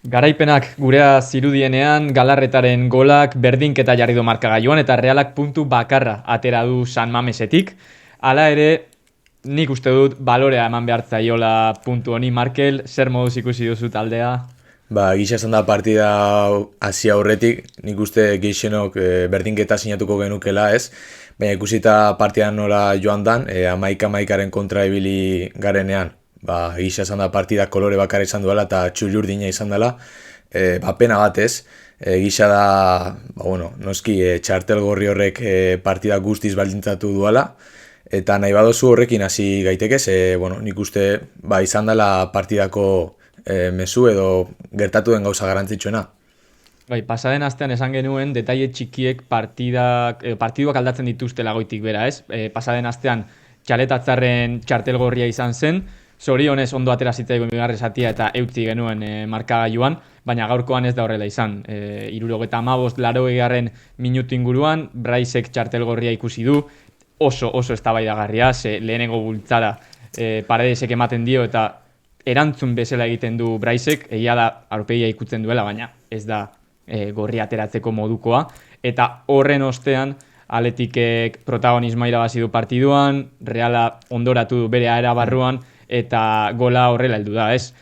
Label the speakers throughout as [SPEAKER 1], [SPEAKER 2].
[SPEAKER 1] Garaipenak gurea zirudienean, Galarretaren golak berdinketa jarri du markagailuan eta Realak puntu bakarra atera du San Mamesetik. Hala ere, nik uste dut balorea eman behar zaiola puntu honi. Markel, zer moduz ikusi duzu taldea?
[SPEAKER 2] Gisa esan da partida hasi aurretik, nik uste gehixenok berdinketa sinatuko genukela ez, baina ikusita partidan nola joan dan, amaikaren kontra ibili garenean, gisa esan da partida kolore bakar izan duela eta txuri-urdina izan dela, pena bat ez, gisa da, noski txartel gorri horrek partida guztiz baldintzatu duela, eta nahi badozu horrekin hasi gaitekez, nik uste izan dela partidako mezu edo gertatu den gauza garrantzitsuena.
[SPEAKER 1] Bai, pasaden astean esan genuen detaile txikiek partiduak aldatzen dituztela goitik bera, ez? Pasaden astean txaletatzarren txartel gorria izan zen, zorionez ondo atera zitzaigun bigarren zatia eta eutzi genuen markagailuan, baina gaurkoan ez da horrela izan. 75-80 minutu inguruan, Braisek txartel gorria ikusi du, oso eztabaidagarria, lehenengo bultzada Paredesek ematen dio eta erantzun bezala egiten du Braisek, egia da aurpegia ikutzen duela, baina ez da gorri ateratzeko modukoa, eta horren ostean Atletikek protagonismoa irabazi du partiduan, Reala ondoratu du bere aera barruan, eta gola horrela heldu da, ez?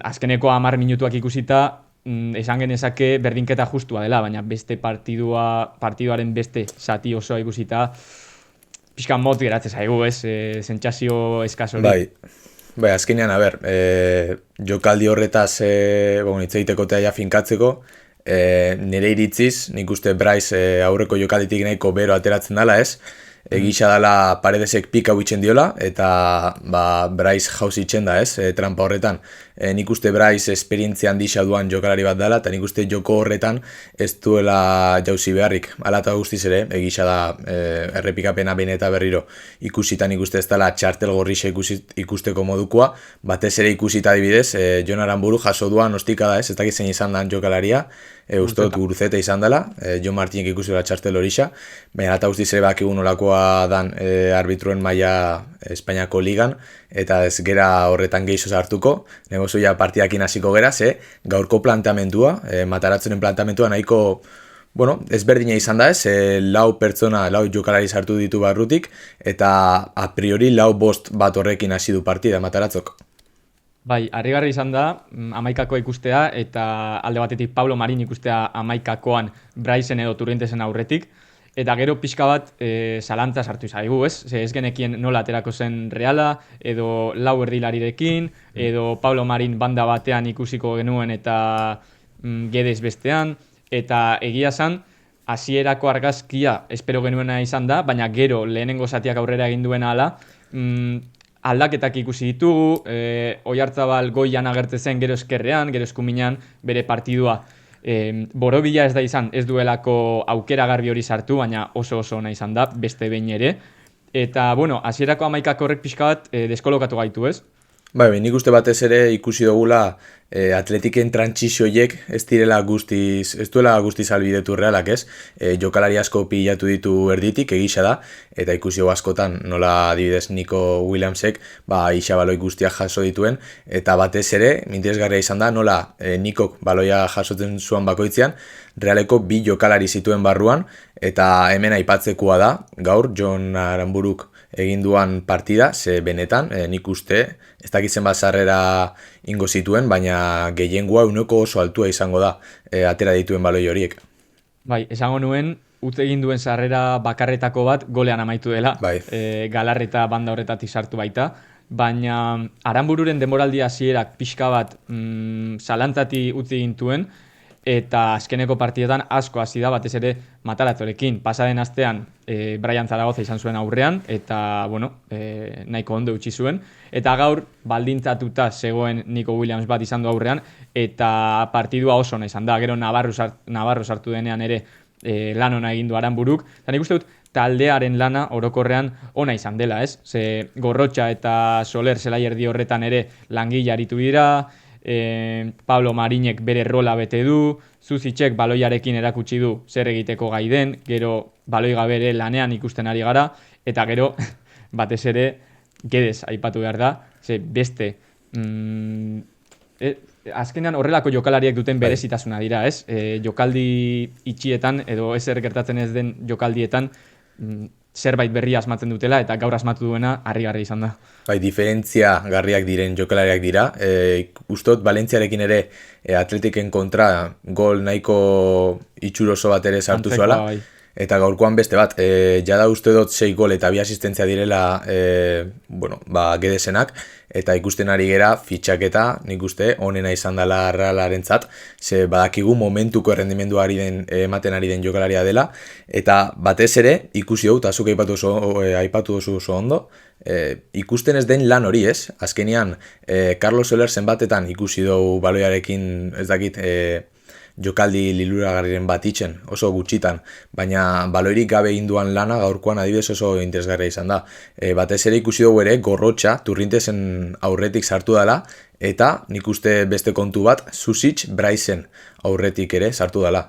[SPEAKER 1] Azkeneko 10 minutuak ikusita, esan genezake berdinketa justua dela, baina beste partiduaren beste zati osoa ikusita, pixka mot geratzen zaigu, ez? Sentsazio eskas hori.
[SPEAKER 2] Azkenean, jokaldi horretaz hitz egitekotea ja finkatzeko, nire iritziz, nik uste Brais aurreko jokalditik nahiko bero ateratzen dela, ez? Gisa dela Paredesek pika huitzen diola, eta Brais jauzitzen da, ez? Trampa horretan. Nik uste Brais esperientzia handisa duan jokalari bat dela, eta nik uste joko horretan ez duela jauzi beharrik. Hala eta guztiz ere, gisa da errepikapena behin eta berriro ikusita nik uste ez dela txartel gorrixa ikusteko modukoa, batez ere ikusita adibidez, Jon Aramburu jaso duan ostikada, ez? Ez dakit zein izan dan jokalaria, uste dut Gurutzeta izan dela, Jon Martinek ikusi dela txartel horixa, baina eta guztiz ere bakigun nolakoa dan arbitruen maila Espainiako ligan, eta ez gera horretan gehiago hartuko, negozu ja partidakin hasiko gera, gaurko planteamendua, Mataratzenen planteamendua nahiko, ezberdina izan da ez, lau jokalari sartu ditu barrutik, eta a priori 4-5 bat horrekin hasi du partida Mataratzok.
[SPEAKER 1] Bai, harrigarri izan da, 11 ikustea, eta alde batetik Pablo Marin ikustea 11koan Braisen edo Turrientesen aurretik, eta gero pixka bat zalantza sartu zaigu, ez? Ez genekien nola aterako zen Reala, edo lau erdilarirekin, edo Pablo Marin banda batean ikusiko genuen eta Guedes bestean, eta egia zan, hasierako argazkia espero genuena izan da, baina gero lehenengo zatiak aurrera egin duena ala, aldaketak ikusi ditugu, Oiartzabal goian agerte zen gero eskerrean, gero eskuminan, bere partidua borobila ez da izan, ez duelako aukera garbi hori sartu, baina oso ona izan da, beste behin ere. Eta, hasierako 11 horrek pixka bat deskolokatu gaitu, ez?
[SPEAKER 2] Nik uste batez ere ikusi dugula Atletiken trantsizioiek ez duela guztiz albidetu Realak, ez? Jokalari asko pilatu ditu erditik, egisa da, eta ikusi dugu askotan nola adibidez Nico Williamsek isa baloi guztiak jaso dituen, eta batez ere, interesgarria izan da, nola Nikok baloia jasotzen zuen bakoitzean, Realeko 2 jokalari zituen barruan, eta hemen aipatzekoa da, gaur Jon Aramburuk egin duan partida, ze benetan, nik uste, ez dakitzen bat sarrera ingo zituen, baina gehiengoa uneko oso altua izango da atera dituen baloi horiek.
[SPEAKER 1] Bai, esango nuen, utz egin duen sarrera bakarretako bat golean amaitu dela, Galarreta banda horretatik sartu baita, baina Aranbururen denboraldi hasierak pixka bat zalantzati utzi gintuen, eta azkeneko partidetan asko hasi da batez ere Mataratzorekin. Pasaden astean Brian Zaragoza izan zuen aurrean, eta nahiko ondo utzi zuen, eta gaur baldintzatuta zegoen Nico Williams bat izan du aurrean, eta partidua oso ona izan da, gero Navarro sartu denean ere lan ona egin du Aranburuk, eta nik uste dut taldearen lana orokorrean ona izan dela, ez? Ze Gorrotxa eta Soler zelai erdi horretan ere langile aritu dira, Pablo Marinek bere rola bete du, Zuzitxek baloiarekin erakutsi du zer egiteko gai den, gero baloi gabe ere lanean ikusten ari gara, eta gero batez ere Guedes aipatu behar da, ze beste azkenean horrelako jokalariek duten berezitasuna dira, ez? Jokaldi itxietan edo ezer gertatzen ez den jokaldietan zerbait berria asmatzen dutela eta gaur asmatu duena harrigarria izan da.
[SPEAKER 2] Bai, diferentzia garriak diren jokalariak dira. Ustot, Valentziarekin ere Atletiken kontra gol nahiko itxuroso bat ere sartu zuela.
[SPEAKER 1] Bai.
[SPEAKER 2] Eta gaurkoan beste bat, jada uste dut 6 gol eta 2 asistentzia direla Guedesenak, eta ikusten ari gera fitxaketa, nik uste, onena izan dela Realarentzat, ze badakigu momentuko errendimenduari ematen ari den jokalaria dela, eta batez ere, ikusi hau, eta zuk aipatu duzu oso ondo, ikusten ez den lan hori, ez? Azkenean, Carlos Soler zenbatetan ikusi dugu baloiarekin, ez dakit, jokaldi liluragarriren bat itxen, oso gutxitan, baina baloirik gabe induan lana gaurkoan adibidez oso interesgarria izan da. Batez ere ikusi dugu ere Gorrotxa Turrintesen aurretik sartu dela, eta nik uste beste kontu bat Susic Braisen aurretik ere sartu dela.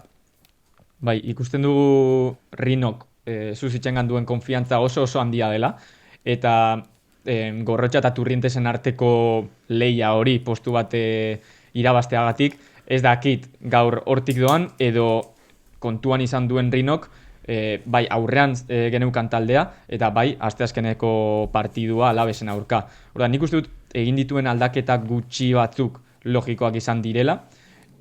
[SPEAKER 1] Bai, ikusten dugu Rinok Susicen duen konfiantza oso handia dela, eta Gorrotxa eta Turrintesen arteko leia hori postu bat irabazteagatik, ez dakit gaur hortik doan, edo kontuan izan duen Rinok, bai aurrean geneukan taldea, eta bai asteazkeneko partidua Alavesen aurka. Orda, nik uste dut egin dituen aldaketak gutxi batzuk logikoak izan direla,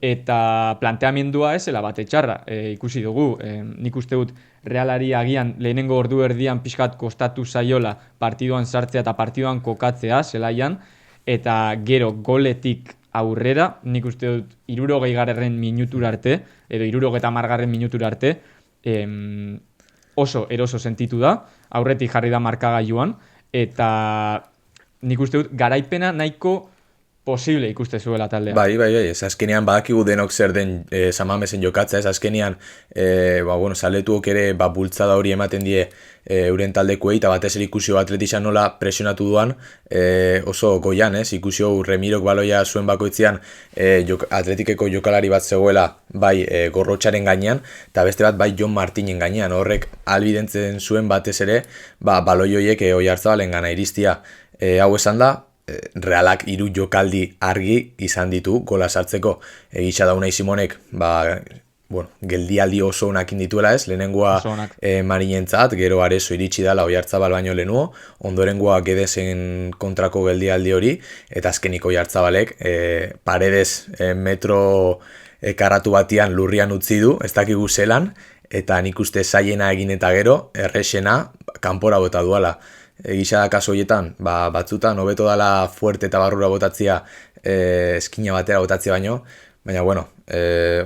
[SPEAKER 1] eta planteamendua ez zela bate txarra, ikusi dugu, nik uste dut Realari agian lehenengo ordu erdian pixkat kostatu zaiola partiduan sartzea eta partiduan kokatzea zelaian, eta gero goletik aurrera, nik uste dut 60. minutura arte, edo 60. minutura arte, oso eroso sentitu da, aurretik jarri da markagailuan, eta nik uste dut garaipena nahiko posible ikuste zuela taldea.
[SPEAKER 2] Bai, ez azkenean badakigu denok zer den Samamesen jokatzea, ez azkenean zaletuok ere bultzada hori ematen die euren taldekuei, eta batez ere ikusio Atletixan nola presionatu duan oso goian, ez? Ikusio Remirok baloia zuen bakoitzean Atletikeko jokalari bat zegoela bai Gorrotxaren gainean, eta beste bat bai Jon Martinen gainean, horrek albidentzen zuen batez ere baloi horiek Oiarzabalen gana iristia. Hau esan da, Realak 3 jokaldi argi izan ditu gola sartzeko. Egisa da Unai Simonek geldialdi oso onak indituela, ez? Lehenengoa Marinentzat, gero Areso iritsi dala Oiarzabal baino lehenuo, ondorengoa Guedesen kontrako geldialdi hori, eta azkeniko Oiartzabalek Paredes metro karatu batian lurrian utzi du, ez dakigu zelan, eta nik uste zaiena egin eta gero, errexena kanpora bota duala. Egisa da kaso horietan, batzutan hobeto dala fuerte eta barrura botatzia eskina batera botatzia baino, baina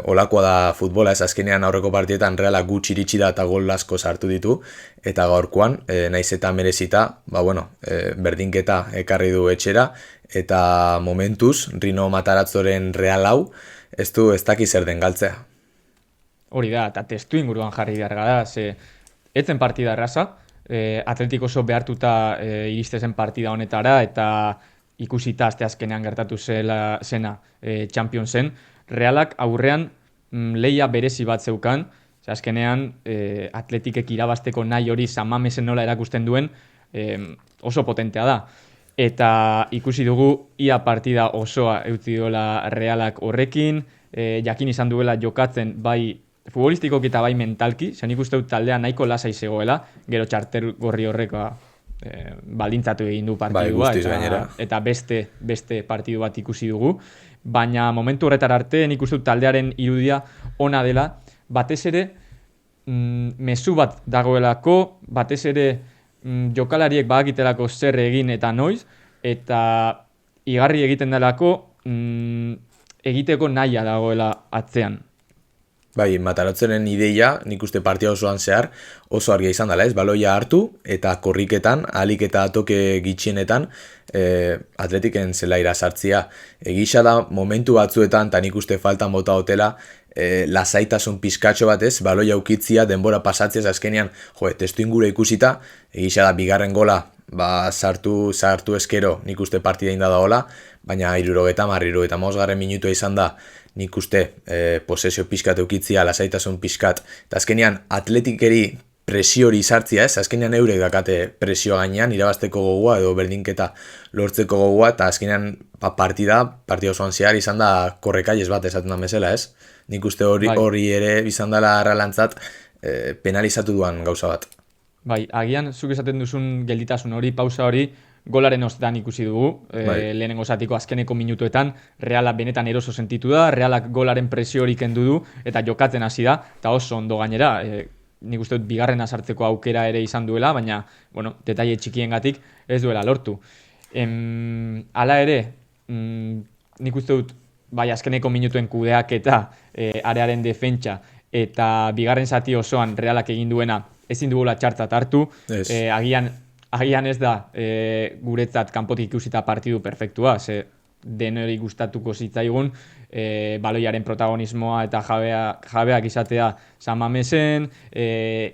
[SPEAKER 2] olakoa da futbola, ez azkenean aurreko partietan Realak gutxi iritsi da eta gol asko sartu ditu, eta gaurkoan, naiz eta merezita, berdinketa ekarri du etxera, eta momentuz, Rino Matarazzoren Real hau, ez daki zer den galtzea.
[SPEAKER 1] Hori da, eta testu inguruan jarri beharga da, etzen partida erraza, Atletik oso behartuta iristezen partida honetara, eta ikusita asteazkenean gertatu zena Championsen, Realak aurrean leia berezi bat zeukan, azkenean Atletikek irabazteko nahi hori Samamesen nola erakusten duen oso potentea da. Eta ikusi dugu ia partida osoa eutzi duela Realak horrekin, jakin izan duela jokatzen bai futbolistikoki eta bai mentalki, zen ikuste dut taldea nahiko lasai zegoela, gero txartel gorri horreko baldintzatu egin du partidua, eta beste partidu bat ikusi dugu, baina momentu horretara arte nik uste dut taldearen irudia ona dela, batez ere mezu bat dagoelako, batez ere jokalariek badakitelako zer egin eta noiz, eta igarri egiten delako egiteko nahia dagoela atzean.
[SPEAKER 2] Bai, Matarazzeren ideia, nik uste partia osoan zehar, oso argia izan dela, ez? Baloia hartu eta korriketan, ahalik eta toke gitxienetan, Atletiken zelaira sartzia. Egisa da, momentu batzuetan, eta nik uste faltan bota hotela, lasaitasun pizkatxo batez, baloia ukitzia, denbora pasatzez, azkenean, testu ingura ikusita, egisa da, bigarren gola, sartu eskero, nik uste partida inda da hola, baina 75. Minutua izan da, nik uste posesio pixkat eukitzia, lasaitasun pixkat, eta azkenean atletikeri presio hori sartzia ez, azkenean eurek dakate presioa gainean, irabazteko gogoa edo berdinketa lortzeko gogoa, eta azkenean partida osoan zehar izan da korrekaiez bat esaten da bezala ez. Nik uste hori ere izan dela Realantzat penalizatu duan gauza bat.
[SPEAKER 1] Bai, agian zuk esaten duzun gelditasun hori, pausa hori, golaren ostetan ikusi dugu, lehenengo zatiko azkeneko minutuetan, Realak benetan eroso sentitu da, Realak golaren presio hori kendu du, eta jokatzen hasi da, eta oso ondo gainera, nik uste dut bigarrena sartzeko aukera ere izan duela, baina, bueno, detaile txikiengatik ez duela lortu. Hala ere, nik uste dut, bai, azkeneko minutuen kudeaketa, arearen defentsa, eta bigarren zati osoan Realak egin duena, ezin dugula txartzat hartu, agian ez da guretzat kanpotik ikusita partidu perfektua, ze denori gustatuko zitzaigun baloiaren protagonismoa eta jabeak izatea San Mamesen,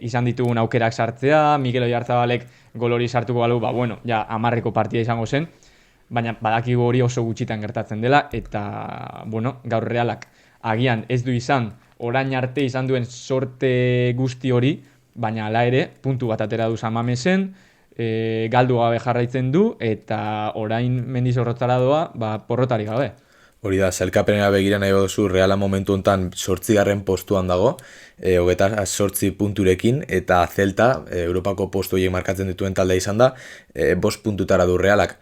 [SPEAKER 1] izan ditugun aukerak sartzea, Mikel Oyarzabalek gol hori sartuko balu, bueno, ja 10ko partida izango zen, baina badakigu hori oso gutxitan gertatzen dela, eta, bueno, gaur Realak agian ez du izan, orain arte izan duen sorte guzti hori, baina hala ere, puntu bat atera du San Mamesen, galdu gabe jarraitzen du, eta orain Mendizorrotzara doa, porrotari gabe.
[SPEAKER 2] Hori da, sailkapenera begira nahi baduzu Reala momentu honetan 8. postuan dago, 28 punturekin, eta Celta, Europako postu horiek markatzen dituen talde izan da, 5 puntutara du Realak.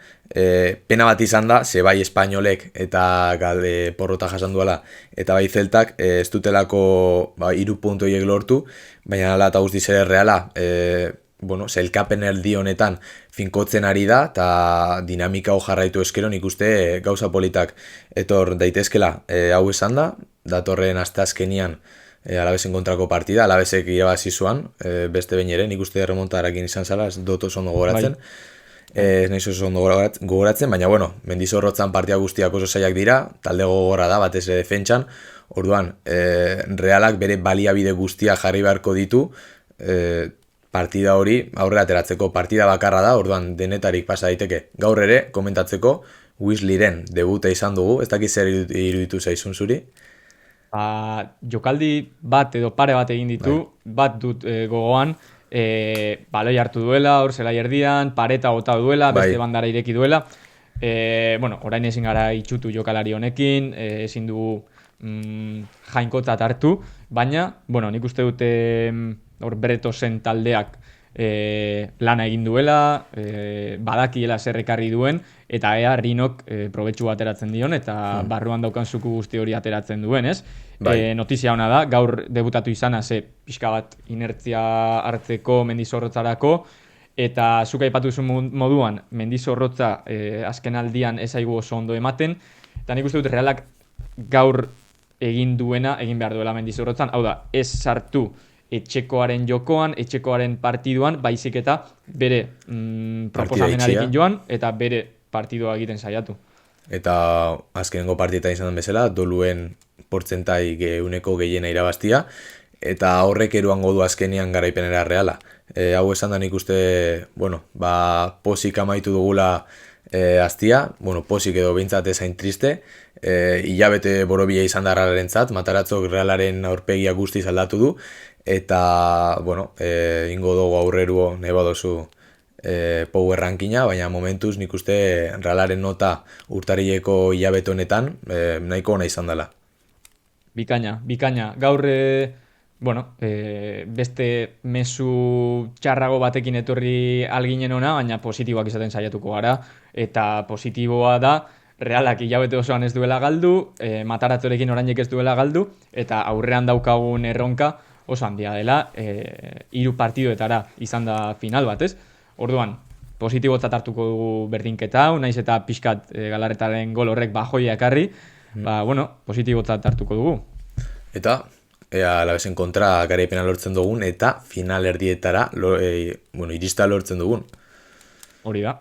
[SPEAKER 2] Pena bat izan da, ze bai Espainolek eta porrota jasan duela, eta bai Celtak ez dutelako 3 puntu horiek lortu, baina ala eta guztiz ere Reala, sailkapen erdi honetan finkotzen ari da, eta dinamika hau jarraitu eskero nik uste gauza politak etor daitezkela hau esan da, datorren asteazkenian Alavesen kontrako partida, Alavesek irabazi zuan, beste behin ere, nik uste remontarakin izan zala, ez dut oso ondo gogoratzen, ez nahiz oso ondo gogoratzen, baina bueno, Mendizorrotzan partida guztiak oso zaiak dira, talde gogorra da, batez ere defentsan, orduan, Realak bere baliabide guztia jarri beharko ditu, partida hori aurrera ateratzeko partida bakarra da, orduan denetarik pasa daiteke. Gaur ere, komentatzeko, Weasleyren debuta izan dugu, ez dakit zer iruditu zaizun zuri?
[SPEAKER 1] Jokaldi bat edo pare bat egin ditu, bat dut gogoan, baloi hartu duela, hor zelai erdian, pareta gota duela, beste bandara ireki duela. Orain ezin gara itxutu jokalari honekin, ezin dugu jainkotzat hartu, baina, nik uste dute hor Bretosen taldeak lana egin duela, badakiela zer ekarri duen, eta ea Rinok probetxu ateratzen dion, eta barruan daukan zuku guzti hori ateratzen duen, ez? Notizia ona da, gaur debutatu izana, ze pixka bat inertzia hartzeko Mendizorrotzarako, eta zuk aipatu zuen moduan, Mendizorrotza azken aldian ez aigu oso ondo ematen, eta nik uste dut Realak gaur egin duena, egin behar duela Mendizorrotzan, hau da, ez sartu etxekoaren jokoan, etxekoaren partiduan, baizik eta bere proposamenarekin joan, eta bere partidua egiten saiatu.
[SPEAKER 2] Eta azkenengo partita izan den bezala, doluen portzentai geuneko gehiena irabaztia, eta horrek eruango du azkenean garaipenera Reala. Hau esan da nik uste, posik amaitu dugula aztia, posik edo behintzat ezain triste, hilabete borobila izan da Realarentzat, Mataratzok Realaren aurpegia guztiz aldatu du, eta, ingo dugu aurreruo nahi badozu power rankinga, baina momentuz nik uste Realaren nota urtarileko hilabete honetan nahiko ona izan dela.
[SPEAKER 1] Bikaina. Gaur, beste mezu txarrago batekin etorri alginen ona, baina positiboak izaten saiatuko gara, eta positiboa da, Realak hilabete osoan ez duela galdu, Mataratzorekin orainek ez duela galdu, eta aurrean daukagun erronka oso handia dela, 3 partidoetara izan da final bat, ez? Orduan, positibotzat hartuko dugu berdinketa hau, naiz eta pixkat Galarretaren gol horrek bajoia ekarri, positibotzat hartuko dugu.
[SPEAKER 2] Eta, Alavesen kontra garaipena lortzen dugun, eta final erdietara irista lortzen dugun.
[SPEAKER 1] Hori da.